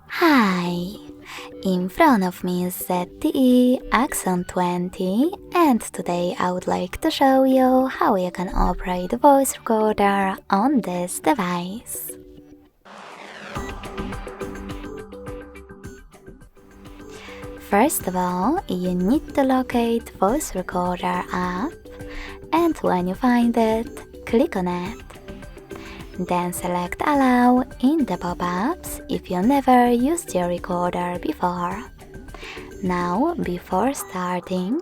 Hi! In front of me is ZTE AXON 20 and today I would like to show you how you can operate the voice recorder on this device. First of all, you need to locate voice recorder app, and when you find it, click on it. Then select Allow in the pop-ups if you never used your recorder before. Now, before starting,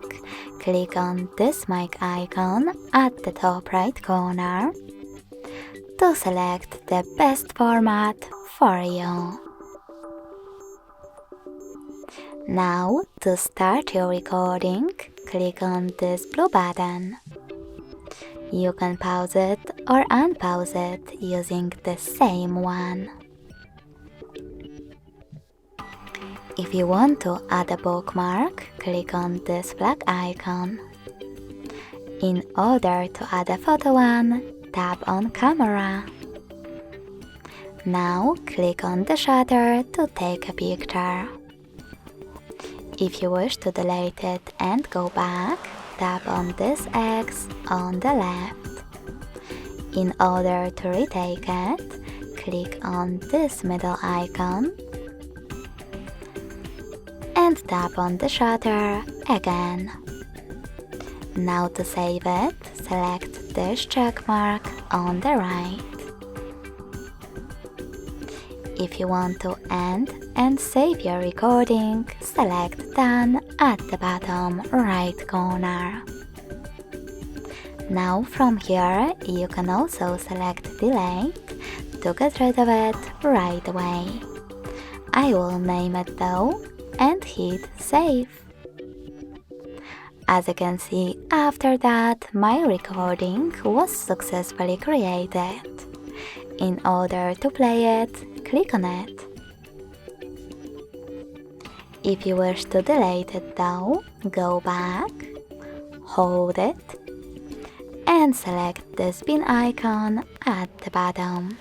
click on this mic icon at the top right corner to select the best format for you. Now, to start your recording, click on this blue button. You can pause it or unpause it using the same one. If you want to add a bookmark, click on this flag icon. In order to add a photo one, tap on Camera. Now click on the shutter to take a picture. If you wish to delete it and go back, tap on this X on the left. In order to retake it, click on this middle icon and tap on the shutter again. Now to save it, select this check mark on the right. If you want to end and save your recording, select Done at the bottom right corner. Now from here, you can also select Delete to get rid of it right away. I will name it though and hit Save. As you can see, after that, my recording was successfully created. In order to play it, click on it. If you wish to delete it though, go back, hold it, and select the spin icon at the bottom.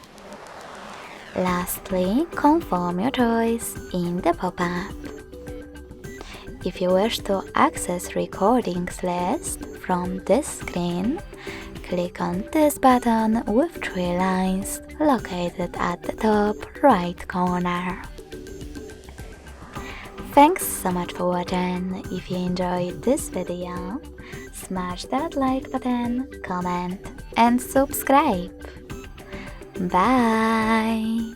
Lastly, confirm your choice in the pop-up. If you wish to access recordings list from this screen, click on this button with 3 lines located at the top right corner. Thanks so much for watching. If you enjoyed this video, smash that like button, comment and subscribe. Bye!